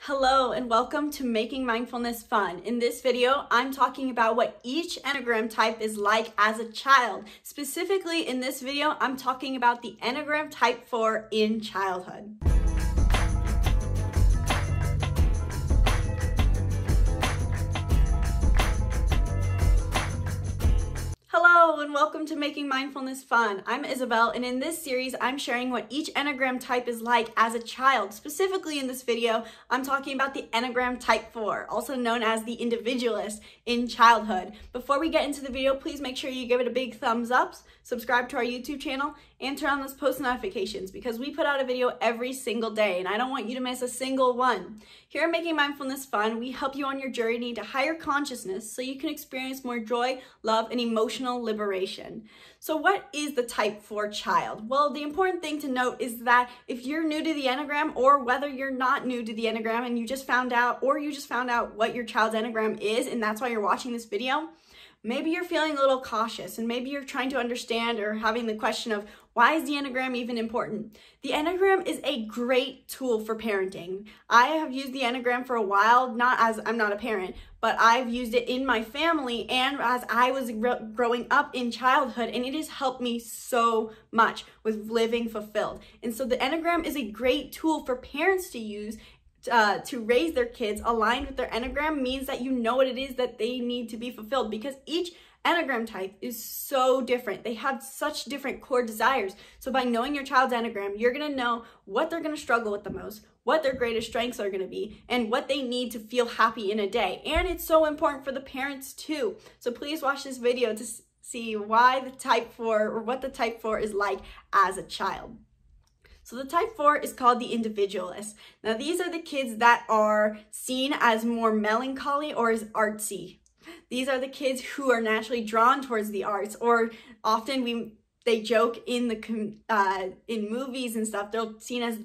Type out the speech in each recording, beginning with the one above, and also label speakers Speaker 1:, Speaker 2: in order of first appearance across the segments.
Speaker 1: Hello and welcome to Making Mindfulness Fun. In this video, I'm talking about what each Enneagram type is like as a child. Specifically in this video, I'm talking about the Enneagram Type 4 in childhood. Hello and welcome to Making Mindfulness Fun. I'm Isabelle, and in this series, I'm sharing what each Enneagram type is like as a child. Specifically in this video, I'm talking about the Enneagram Type 4, also known as the Individualist in childhood. Before we get into the video, please make sure you give it a big thumbs up, subscribe to our YouTube channel, and turn on those post notifications because we put out a video every single day, and I don't want you to miss a single one. Here at Making Mindfulness Fun, we help you on your journey to higher consciousness so you can experience more joy, love, and emotional liberation. So what is the Type 4 child? Well, the important thing to note is that if you're new to the Enneagram, or whether you're not new to the Enneagram and you just found out what your child's Enneagram is and that's why you're watching this video, maybe you're feeling a little cautious and maybe you're trying to understand or having the question of why is the Enneagram even important? The Enneagram is a great tool for parenting. I have used the Enneagram for a while, not as I'm not a parent, but I've used it in my family and as I was growing up in childhood, and it has helped me so much with living fulfilled. And so the Enneagram is a great tool for parents to use to raise their kids aligned with their Enneagram. Means that you know what it is that they need to be fulfilled, because each Enneagram type is so different. They have such different core desires. So by knowing your child's Enneagram, you're going to know what they're going to struggle with the most, what their greatest strengths are going to be, and what they need to feel happy in a day. And it's so important for the parents too. So please watch this video to see why the Type 4, or what the Type 4 is like as a child. So the Type 4 is called the Individualist. Now these are the kids that are seen as more melancholy or as artsy. These are the kids who are naturally drawn towards the arts, or often they joke in in movies and stuff, they'll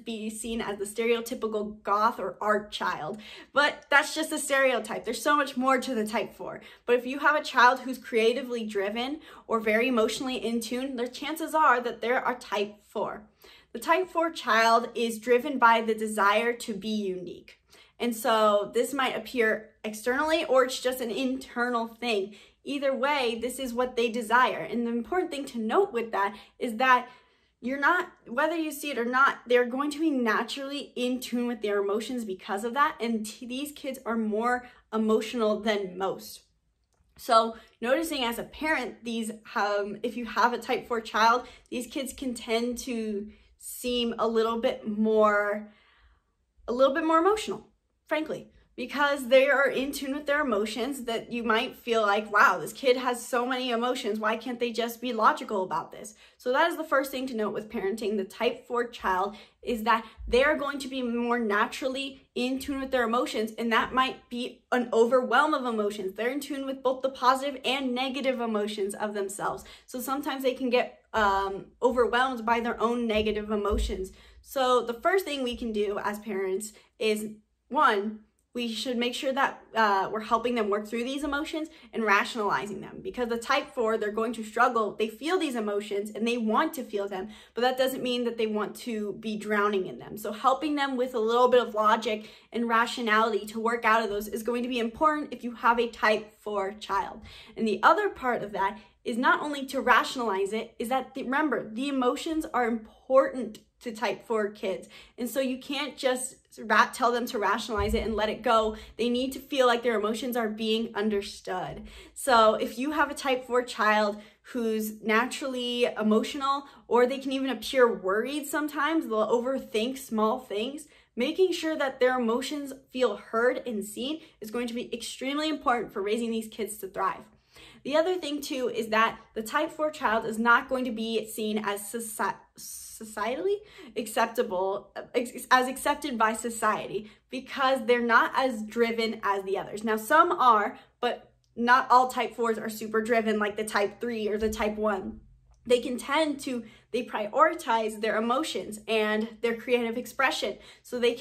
Speaker 1: be seen as the stereotypical goth or art child. But that's just a stereotype. There's so much more to the Type 4. But if you have a child who's creatively driven or very emotionally in tune, the chances are that they're a Type 4. The Type 4 child is driven by the desire to be unique. And so this might appear externally or it's just an internal thing. Either way, this is what they desire. And the important thing to note with that is that you're not, whether you see it or not, they're going to be naturally in tune with their emotions because of that. And these kids are more emotional than most. So noticing as a parent, if you have a Type 4 child, these kids can tend to seem a little bit more emotional, frankly, because they are in tune with their emotions, that you might feel like, wow, this kid has so many emotions. Why can't they just be logical about this? So that is the first thing to note with parenting the Type 4 child, is that they're going to be more naturally in tune with their emotions, and that might be an overwhelm of emotions. They're in tune with both the positive and negative emotions of themselves. So sometimes they can get overwhelmed by their own negative emotions. So the first thing we can do as parents is, one, we should make sure that we're helping them work through these emotions and rationalizing them, because the Type 4, they're going to struggle. They feel these emotions and they want to feel them, but that doesn't mean that they want to be drowning in them. So helping them with a little bit of logic and rationality to work out of those is going to be important if you have a Type 4 child. And the other part of that is not only to rationalize it, is that remember, the emotions are important to Type 4 kids. And so you can't just tell them to rationalize it and let it go. They need to feel like their emotions are being understood. So if you have a Type 4 child who's naturally emotional, or they can even appear worried sometimes, they'll overthink small things, making sure that their emotions feel heard and seen is going to be extremely important for raising these kids to thrive. The other thing too is that the Type 4 child is not going to be seen as societally acceptable, as accepted by society, because they're not as driven as the others. Now some are, but not all Type 4s are super driven like the Type 3 or the Type 1. They can tend to They prioritize their emotions and their creative expression, so they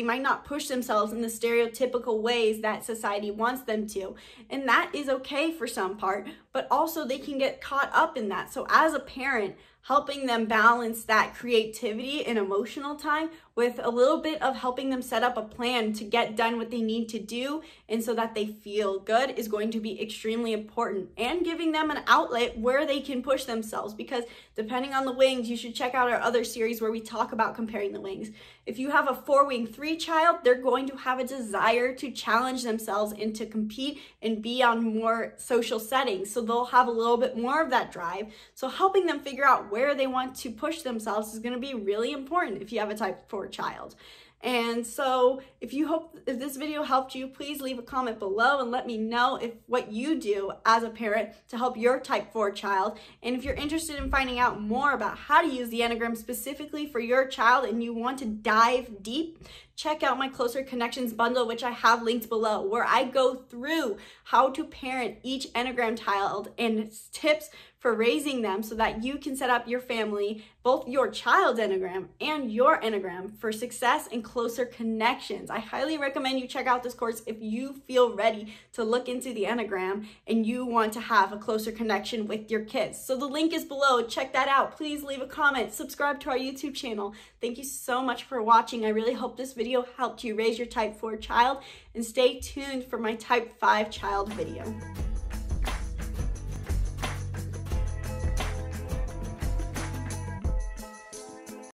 Speaker 1: might not push themselves in the stereotypical ways that society wants them to. And that is okay for some part, but also they can get caught up in that. So as a parent, helping them balance that creativity and emotional time with a little bit of helping them set up a plan to get done what they need to do and so that they feel good is going to be extremely important, and giving them an outlet where they can push themselves, because depending on the wings, you should check out our other series where we talk about comparing the wings. If you have a 4-wing 3 child, they're going to have a desire to challenge themselves and to compete and be on more social settings. So they'll have a little bit more of that drive. So helping them figure out where they want to push themselves is going to be really important if you have a type 4 child. And so if this video helped you, please leave a comment below and let me know what you do as a parent to help your type 4 child. And if you're interested in finding out more about how to use the Enneagram specifically for your child and you want to dive deep, check out my Closer Connections bundle, which I have linked below, where I go through how to parent each Enneagram child and tips for raising them so that you can set up your family, both your child's Enneagram and your Enneagram, for success and closer connections. I highly recommend you check out this course if you feel ready to look into the Enneagram and you want to have a closer connection with your kids. So the link is below. Check that out. Please leave a comment. Subscribe to our YouTube channel. Thank you so much for watching. I really hope this video helped you raise your type 4 child, and stay tuned for my type 5 child video.